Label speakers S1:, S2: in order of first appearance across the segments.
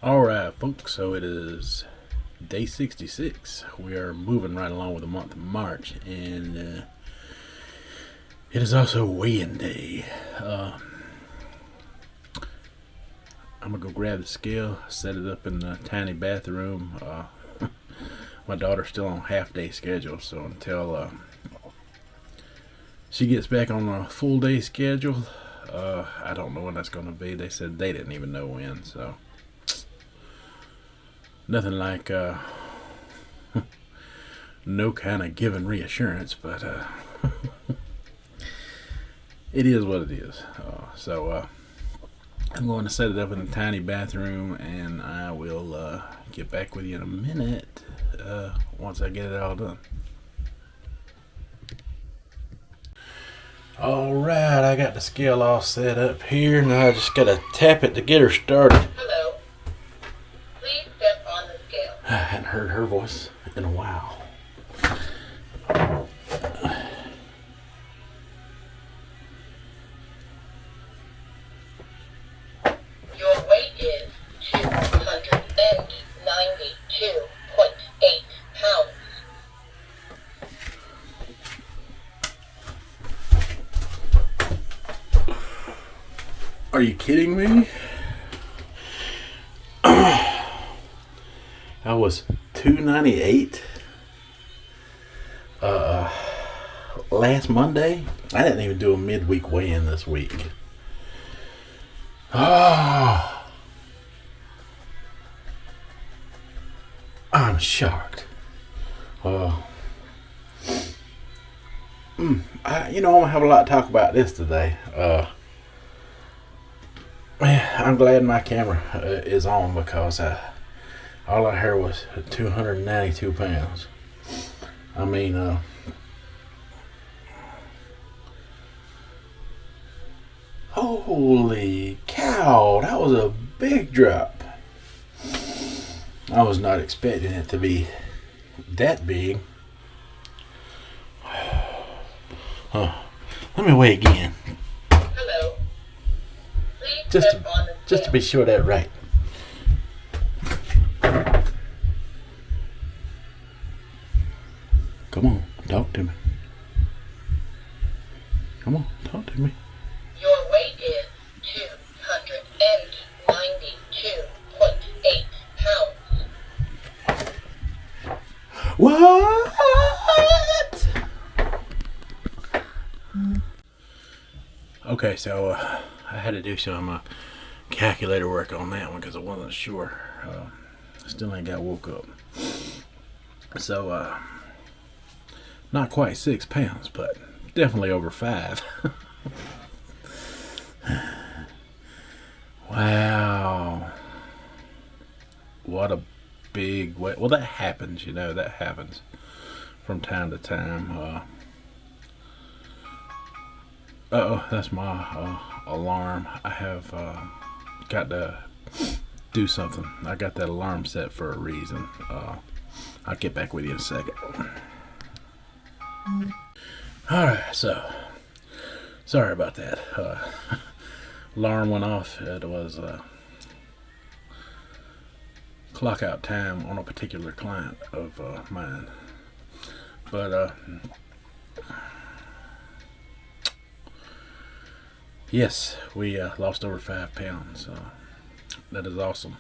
S1: Alright, folks, so it is day 66. We are moving right along with the month of March, and it is also weighing day. I'm gonna go grab the scale, set it up in the tiny bathroom. My daughter's still on half-day schedule, so until she gets back on a full-day schedule, I don't know when that's gonna be. They said they didn't even know when, so nothing like no kind of given reassurance, but it is what it is. So I'm going to set it up in a tiny bathroom, and I will get back with you in a minute once I get it all done. Alright, I got the scale all set up here. Now I just gotta tap it to get her started.
S2: Hello. Please step on the scale.
S1: I hadn't heard her voice in a while.
S2: Your weight is 292.8 pounds.
S1: Are you kidding me? I was 298 last Monday. I didn't even do a midweek weigh-in this week. I'm shocked. I'm gonna have a lot to talk about this today. I'm glad my camera is on, because all I heard was 292 pounds. I mean, holy cow, that was a big drop. I was not expecting it to be that big. Let me weigh again.
S2: Hello. Please step on the scale.
S1: Just to be sure that's right. Come on, talk to me. Come on, talk to me.
S2: Your weight is 292.8 pounds.
S1: What? Okay, so I had to do some calculator work on that one because I wasn't sure. Still ain't got woke up. So, not quite 6 pounds, but definitely over 5. Wow. What a big weight. Well, that happens, that happens from time to time. Uh-oh, that's my alarm. I have got to do something. I got that alarm set for a reason. I'll get back with you in a second. Alright, so sorry about that. Alarm went off. It was clock out time on a particular client of mine. But yes, we lost over 5 pounds. That is awesome.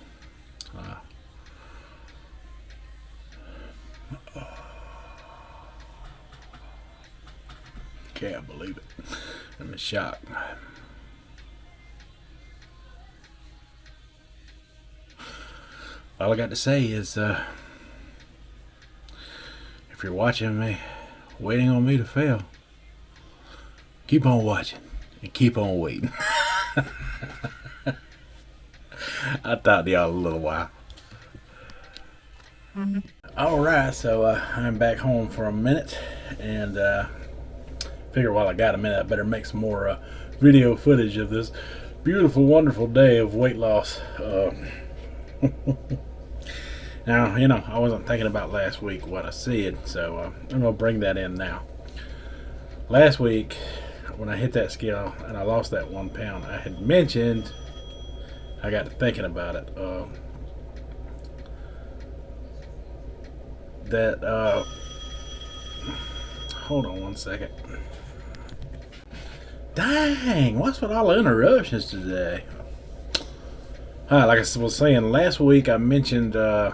S1: Can't believe it. I'm in shock. All I got to say is, if you're watching me, waiting on me to fail, keep on watching and keep on waiting. I'll talk to y'all in a little while. Alright, so I'm back home for a minute, and figure while I got a minute I better make some more video footage of this beautiful, wonderful day of weight loss. Now, I wasn't thinking about last week what I said, so I'm going to bring that in now. Last week, when I hit that scale and I lost that 1 pound, I had mentioned, I got to thinking about it, that hold on one second. Dang, what's with all the interruptions today? Like I was saying last week, I mentioned when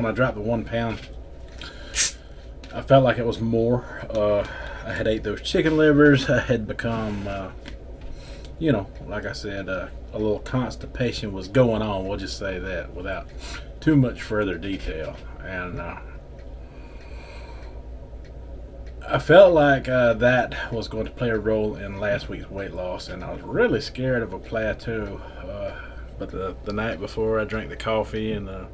S1: I dropped the 1 pound, I felt like it was more. I had ate those chicken livers. I had become, like I said, a little constipation was going on. We'll just say that without too much further detail. And I felt like that was going to play a role in last week's weight loss, and I was really scared of a plateau. But the night before, I drank the coffee, and I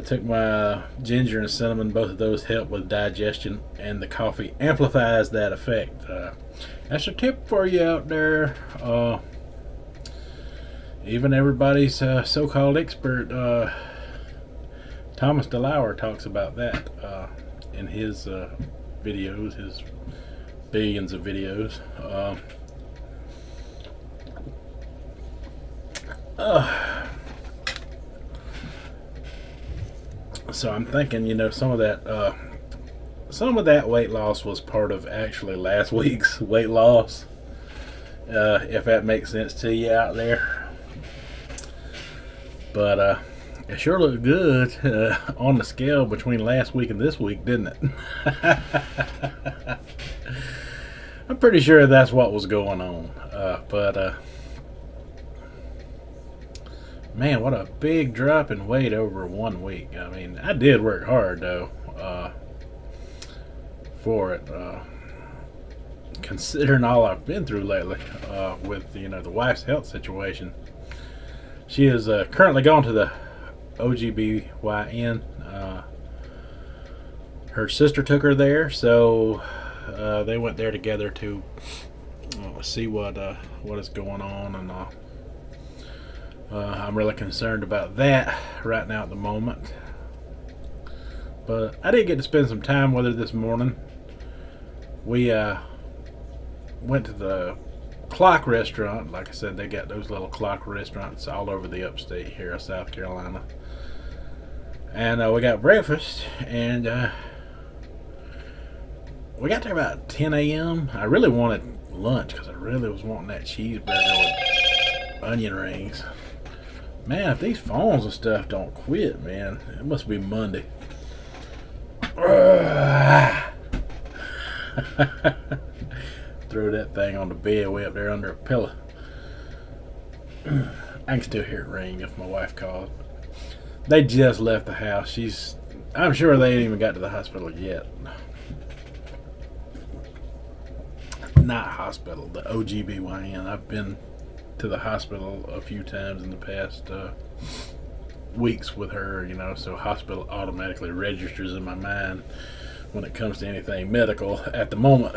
S1: took my ginger and cinnamon. Both of those help with digestion, and the coffee amplifies that effect. That's a tip for you out there. Even everybody's so-called expert, Thomas DeLauer, talks about that in his videos, his billions of videos. So I'm thinking, some of that weight loss was part of actually last week's weight loss, if that makes sense to you out there. But it sure looked good on the scale between last week and this week, didn't it? I'm pretty sure that's what was going on. But man, what a big drop in weight over 1 week. I mean, I did work hard, though, for it. Considering all I've been through lately with, the wife's health situation. She is currently gone to the OGBYN. Her sister took her there, so they went there together to see what is going on, and I'm really concerned about that right now at the moment. But I did get to spend some time with her this morning. We went to the Clock restaurant. Like I said, they got those little Clock restaurants all over the upstate here of South Carolina. And we got breakfast, and we got there about 10 a.m. I really wanted lunch because I really was wanting that cheeseburger with onion rings. Man, if these phones and stuff don't quit, man, it must be Monday. Throw that thing on the bed way up there under a pillow. I can still hear it ring if my wife calls. They just left the house. I'm sure they ain't even got to the hospital yet. Not hospital, the OGBYN. I've been to the hospital a few times in the past weeks with her, so hospital automatically registers in my mind when it comes to anything medical at the moment.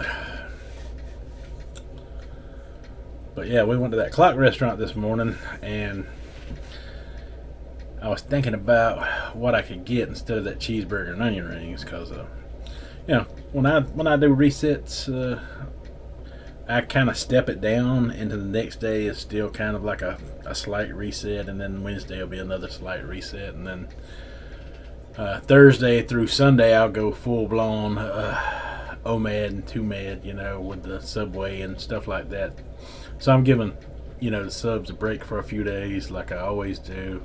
S1: But yeah, we went to that Clock restaurant this morning, and I was thinking about what I could get instead of that cheeseburger and onion rings, because when I do resets, I kind of step it down into the next day. It's still kind of like a slight reset, and then Wednesday will be another slight reset, and then Thursday through Sunday I'll go full blown OMAD and 2MAD, with the Subway and stuff like that. So I'm giving, the subs a break for a few days like I always do.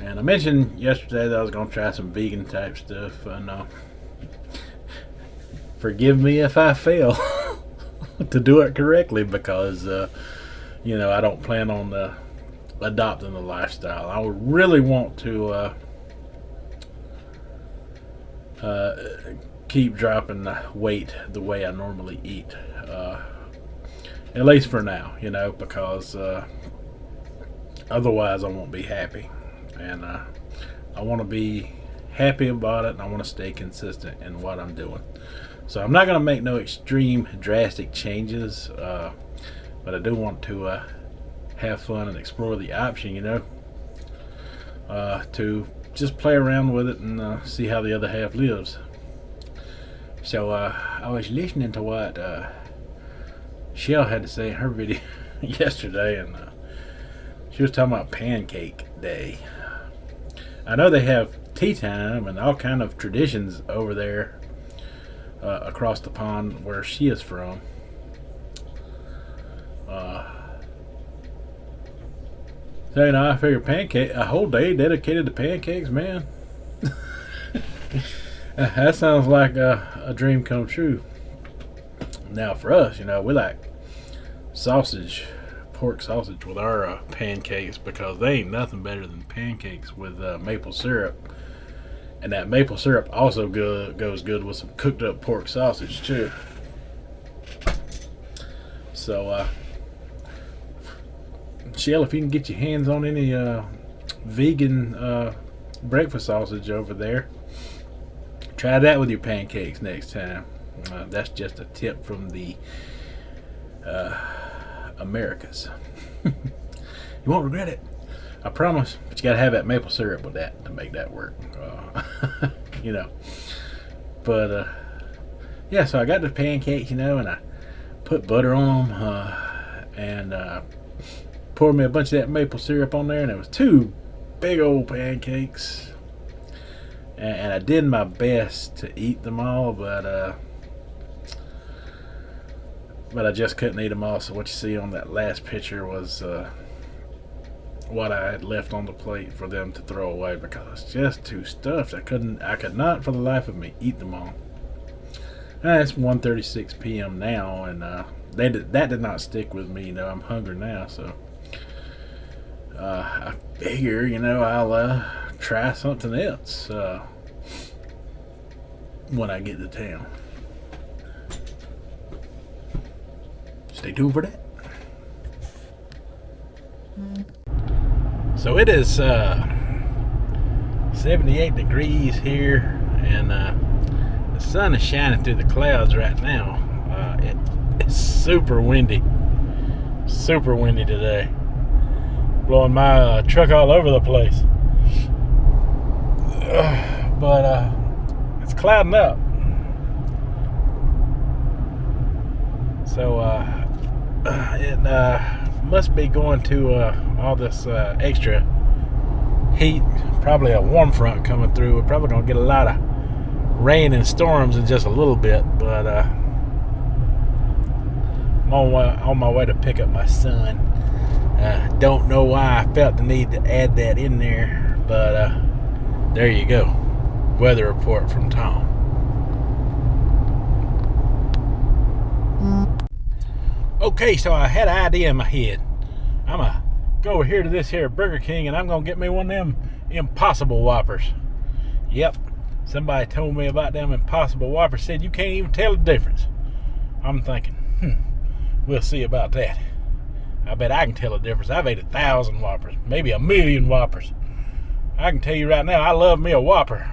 S1: And I mentioned yesterday that I was going to try some vegan type stuff. And forgive me if I fail to do it correctly, because, I don't plan on adopting the lifestyle. I would really want to keep dropping weight the way I normally eat. At least for now, because otherwise I won't be happy. And I want to be happy about it, and I want to stay consistent in what I'm doing. So I'm not going to make no extreme, drastic changes, but I do want to have fun and explore the option, to just play around with it and see how the other half lives. So I was listening to what Shell had to say in her video yesterday, and she was talking about Pancake Day. I know they have tea time and all kind of traditions over there across the pond where she is from. So I figure a whole day dedicated to pancakes, man. That sounds like a dream come true. Now for us, we like pork sausage with our pancakes, because they ain't nothing better than pancakes with maple syrup. And that maple syrup also goes good with some cooked up pork sausage too. So, Shell, if you can get your hands on any vegan breakfast sausage over there, try that with your pancakes next time. That's just a tip from the Americas. You won't regret it, I promise. But you gotta have that maple syrup with that to make that work. But yeah, so I got the pancakes, and I put butter on them, and poured me a bunch of that maple syrup on there, and it was 2 big old pancakes. And I did my best to eat them all, but I just couldn't eat them all. So what you see on that last picture was what I had left on the plate for them to throw away, because it's just too stuffed. I could not for the life of me eat them all. It's 1:36 p.m. now, and that did not stick with me. I'm hungry now, so I figure I'll try something else when I get to town. Stay tuned for that. So it is 78 degrees here, and the sun is shining through the clouds right now. It's super windy today, blowing my truck all over the place. But it's clouding up, so it must be going to all this extra heat. Probably a warm front coming through. We're probably gonna get a lot of rain and storms in just a little bit, but I'm on my way to pick up my son. Don't know why I felt the need to add that in there, but there you go. Weather report from Tom. Okay, so I had an idea in my head. I'm going to go over here to this here Burger King, and I'm going to get me one of them Impossible Whoppers. Yep, somebody told me about them Impossible Whoppers, said you can't even tell the difference. I'm thinking, we'll see about that. I bet I can tell the difference. I've ate 1,000 Whoppers, maybe 1,000,000 Whoppers. I can tell you right now, I love me a Whopper.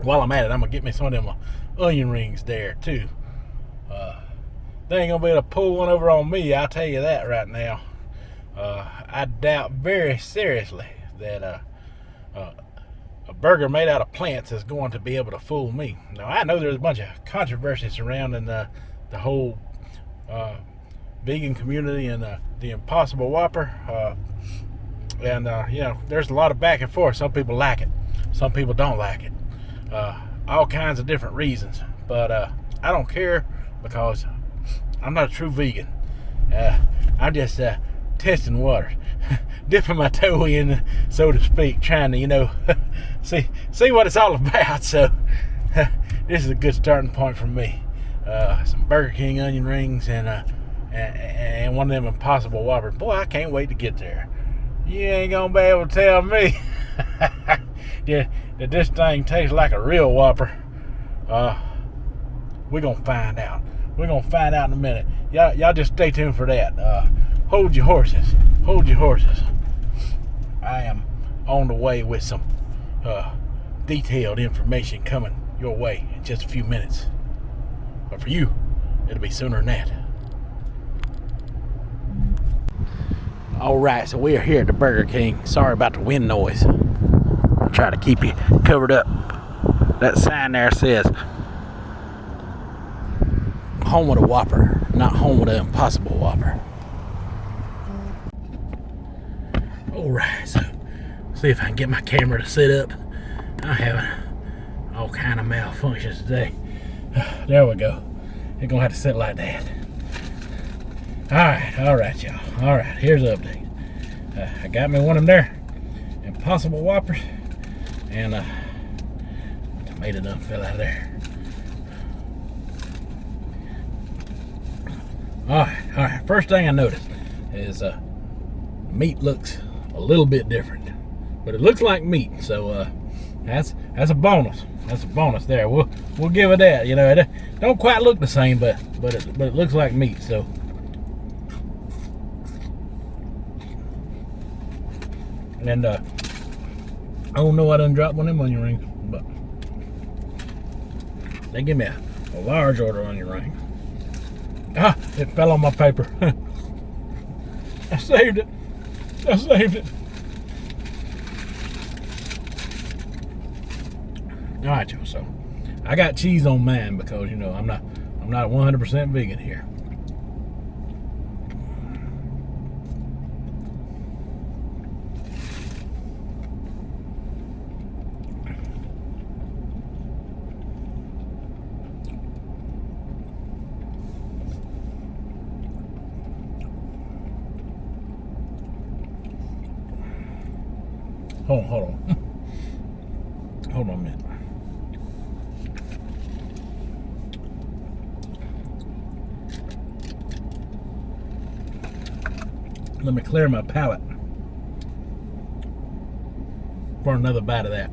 S1: While I'm at it, I'm going to get me some of them onion rings there, too. They ain't going to be able to pull one over on me, I'll tell you that right now. I doubt very seriously that a burger made out of plants is going to be able to fool me. Now, I know there's a bunch of controversy surrounding the whole vegan community and the Impossible Whopper. And there's a lot of back and forth. Some people like it, some people don't like it. All kinds of different reasons. But I don't care, because I'm not a true vegan. I'm just testing water, dipping my toe in, so to speak, trying to see what it's all about. So this is a good starting point for me. Some Burger King onion rings and one of them Impossible Whoppers. Boy, I can't wait to get there. You ain't gonna be able to tell me that this thing tastes like a real Whopper. We're gonna find out. We're gonna find out in a minute. Y'all just stay tuned for that. Hold your horses. Hold your horses. I am on the way with some detailed information coming your way in just a few minutes. But for you, it'll be sooner than that. Alright, so we are here at the Burger King. Sorry about the wind noise. I'll try to keep you covered up. That sign there says home with a Whopper, not home with an Impossible Whopper. Alright, so See if I can get my camera to sit up. I'm having all kind of malfunctions today. There we go. It's gonna have to sit like that. All right, y'all. All right, here's the update. I got me one of them there Impossible Whoppers, and tomato done fell out of there. All right. First thing I noticed is meat looks a little bit different, but it looks like meat, so that's a bonus. That's a bonus there. We'll give it that. You know, it don't quite look the same, but it looks like meat. So. And I don't know, I done dropped one of them onion rings, but they give me a large order onion ring. It fell on my paper. I saved it. All right, y'all. So I got cheese on mine because, you know, I'm not 100% vegan here. Hold on. Hold on a minute. Let me clear my palate for another bite of that.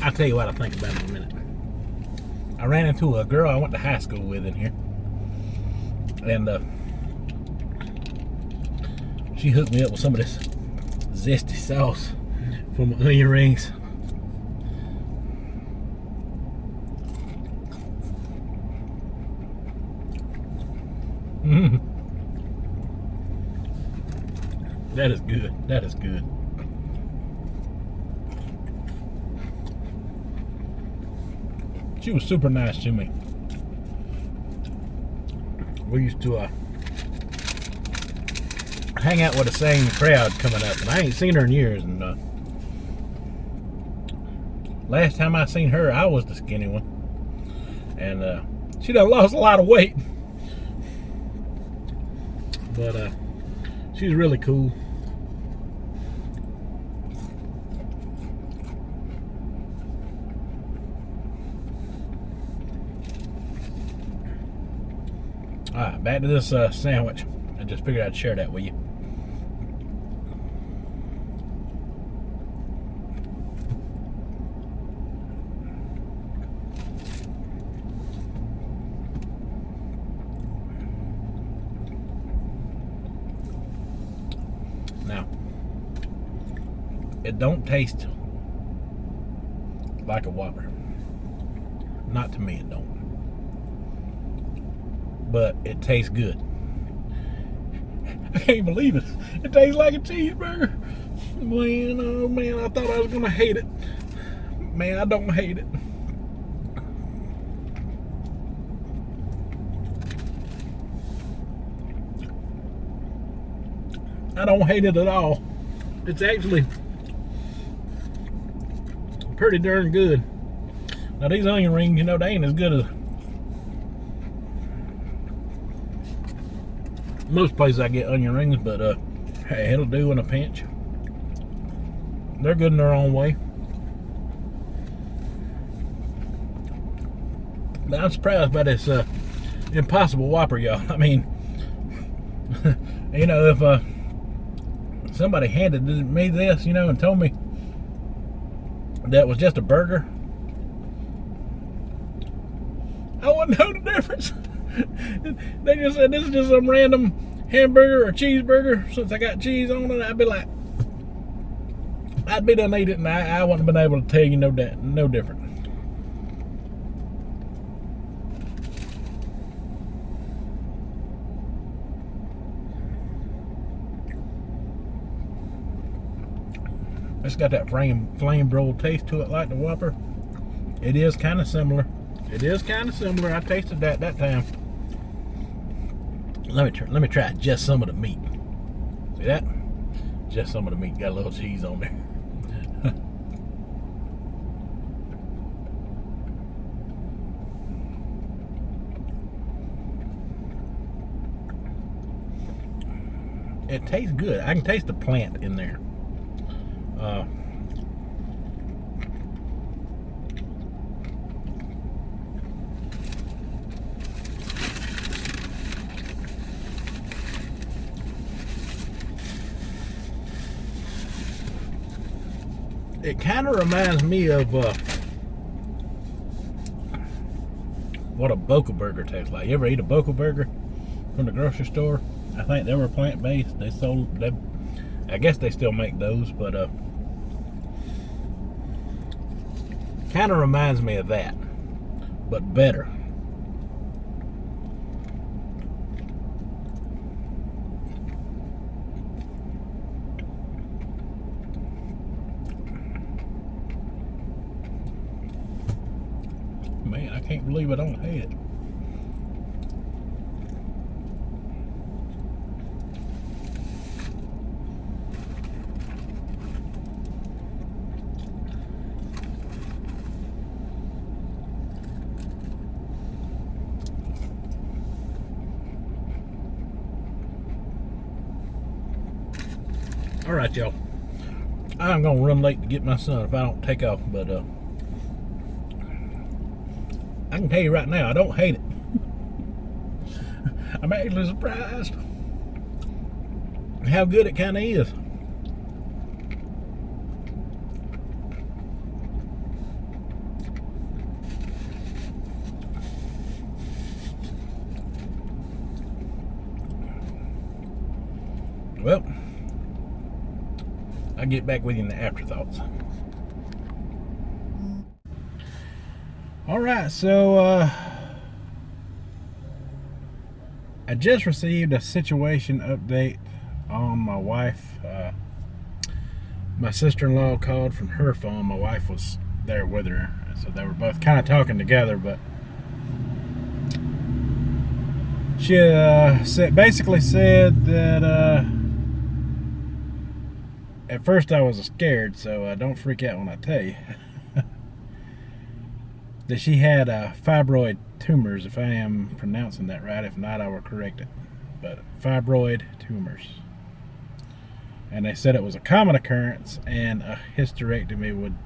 S1: I'll tell you what I think about it in a minute. I ran into a girl I went to high school with in here, and she hooked me up with some of this zesty sauce for my onion rings. That is good. That is good. She was super nice to me. We used to hang out with the same crowd coming up, and I ain't seen her in years. And last time I seen her, I was the skinny one, and she done lost a lot of weight. But she's really cool. Alright, back to this sandwich. I just figured I'd share that with you. Now, it don't taste like a Whopper. Not to me, it don't. But it tastes good. I can't believe it. It tastes like a cheeseburger. Man, oh man, I thought I was gonna hate it. Man, I don't hate it. I don't hate it at all. It's actually pretty darn good. Now these onion rings, you know, they ain't as good as most places I get onion rings, but hey, it'll do in a pinch. They're good in their own way. But I'm surprised by this Impossible Whopper, y'all. I mean, you know, if somebody handed me this, you know, and told me that was just a burger, I wouldn't know the difference. They just said this is just some random hamburger or cheeseburger. Since I got cheese on it, I'd be like, I'd be done eat it, and I wouldn't have been able to tell you no different. It's got that flame broiled taste to it like the Whopper. It is kind of similar. I tasted that time. Let me try just some of the meat. See that? Just some of the meat. Got a little cheese on there. It tastes good. I can taste the plant in there. It kind of reminds me of what a Boca burger tastes like. You ever eat a Boca burger from the grocery store? I think they were plant-based. I guess they still make those, but kind of reminds me of that, but better. Man, I can't believe I don't hate it. All right, y'all. I'm gonna run late to get my son if I don't take off, but I can tell you right now, I don't hate it. I'm actually surprised how good it kind of is. Well, I'll get back with you in the afterthoughts. All right, so I just received a situation update on my wife. My sister-in-law called from her phone. My wife was there with her, so they were both kind of talking together, but she basically said that at first I was scared, so don't freak out when I tell you. That she had fibroid tumors, if I am pronouncing that right. If not, I will correct it. But fibroid tumors. And they said it was a common occurrence, and a hysterectomy would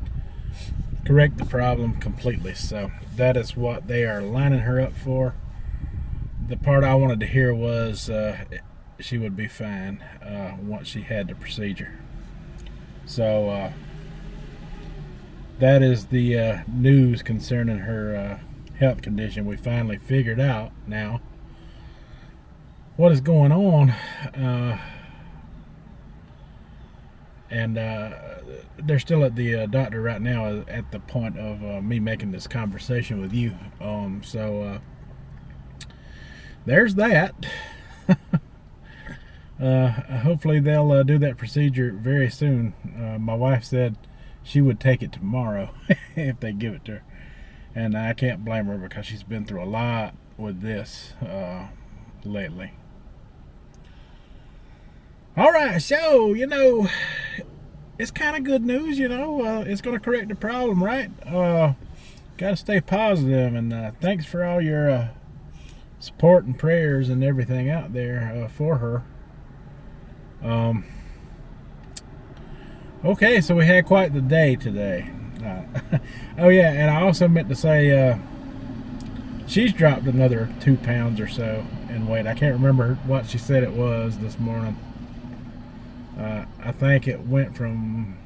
S1: correct the problem completely. So that is what they are lining her up for. The part I wanted to hear was she would be fine once she had the procedure. So that is the news concerning her health condition. We finally figured out now what is going on, and they're still at the doctor right now at the point of me making this conversation with you. So there's that. Hopefully they'll do that procedure very soon. My wife said she would take it tomorrow if they give it to her, and I can't blame her because she's been through a lot with this lately. All right, so it's kind of good news. It's going to correct the problem, right? Got to stay positive, and thanks for all your support and prayers and everything out there for her. Okay, so we had quite the day today. Oh yeah, and I also meant to say she's dropped another 2 pounds or so in weight. I can't remember what she said it was this morning. I think it went from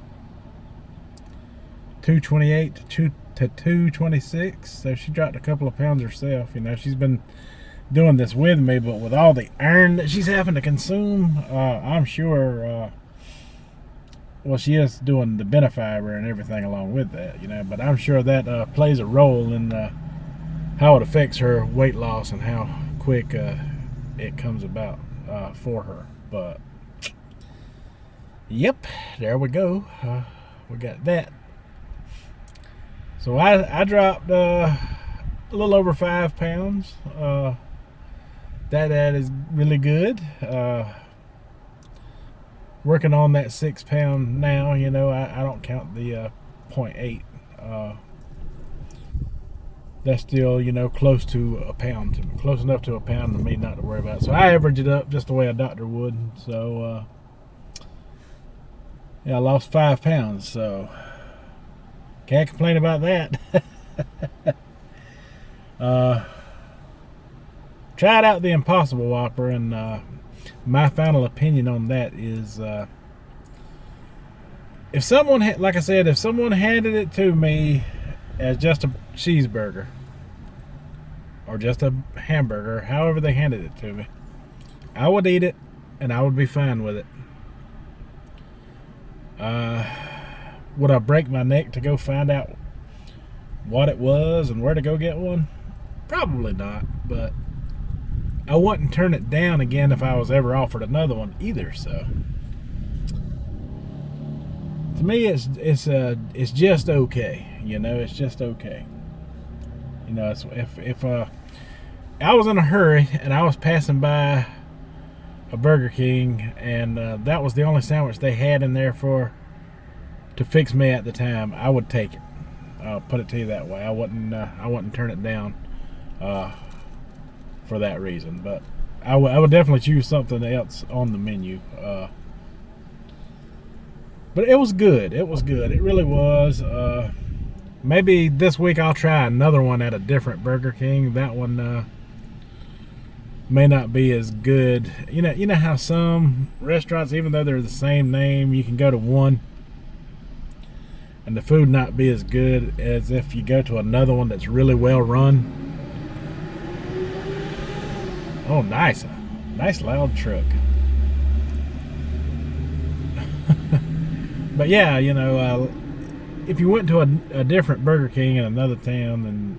S1: 228 to 226, so she dropped a couple of pounds herself. She's been doing this with me, but with all the iron that she's having to consume, I'm sure well, she is doing the benefiber and everything along with that, but I'm sure that plays a role in how it affects her weight loss and how quick it comes about for her. But yep, there we go. we got that. So I dropped a little over 5 pounds. That is really good. Working on that 6 pound now. You know, I don't count the 0.8. That's still, you know, close to a pound, close enough to a pound for me not to worry about it. So I average it up just the way a doctor would. So yeah, I lost 5 pounds, so can't complain about that. Tried out the Impossible Whopper, and my final opinion on that is, if someone like I said, if someone handed it to me as just a cheeseburger or just a hamburger, however they handed it to me, I would eat it and I would be fine with it. Would I break my neck to go find out what it was and where to go get one? Probably not, but I wouldn't turn it down again if I was ever offered another one either. So to me, it's just okay. You know, it's just okay. You know, if I was in a hurry and I was passing by a Burger King and that was the only sandwich they had in there to fix me at the time, I would take it. I'll put it to you that way. I wouldn't turn it down for that reason. But I would definitely choose something else on the menu. But it was good. It was good. It really was. Maybe this week I'll try another one at a different Burger King. That one may not be as good. You know how some restaurants, even though they're the same name, you can go to one and the food not be as good as if you go to another one that's really well run. Oh, nice loud truck. But yeah, you know, if you went to a different Burger King in another town, then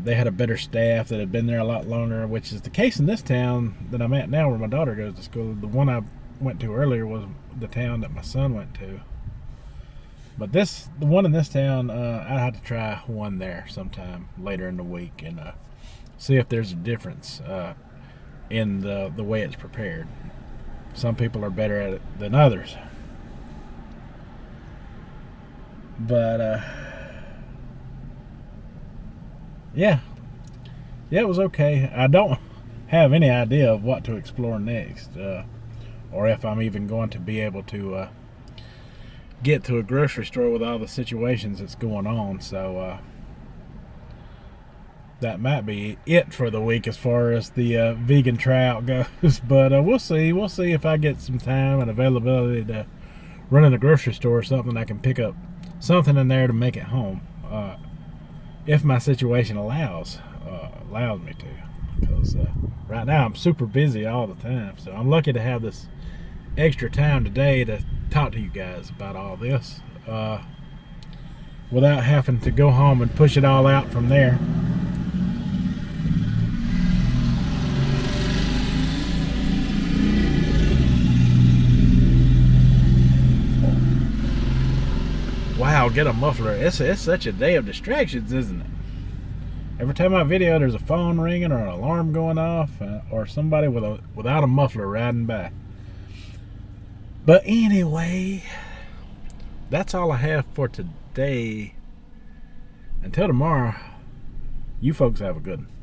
S1: they had a better staff that had been there a lot longer, which is the case in this town that I'm at now, where my daughter goes to school. The one I went to earlier was the town that my son went to. But the one in this town, I had to try one there sometime later in the week and see if there's a difference in the way it's prepared. Some people are better at it than others. But yeah, it was okay. I don't have any idea of what to explore next, or if I'm even going to be able to get to a grocery store with all the situations that's going on. So that might be it for the week as far as the vegan tryout goes. But we'll see if I get some time and availability to run in the grocery store or something. I can pick up something in there to make it home, if my situation allows me to, because right now I'm super busy all the time. So I'm lucky to have this extra time today to talk to you guys about all this without having to go home and push it all out from there. Wow, get a muffler. It's such a day of distractions, isn't it? Every time I video, there's a phone ringing or an alarm going off, or somebody without a muffler riding by. But anyway, that's all I have for today. Until tomorrow, you folks have a good one.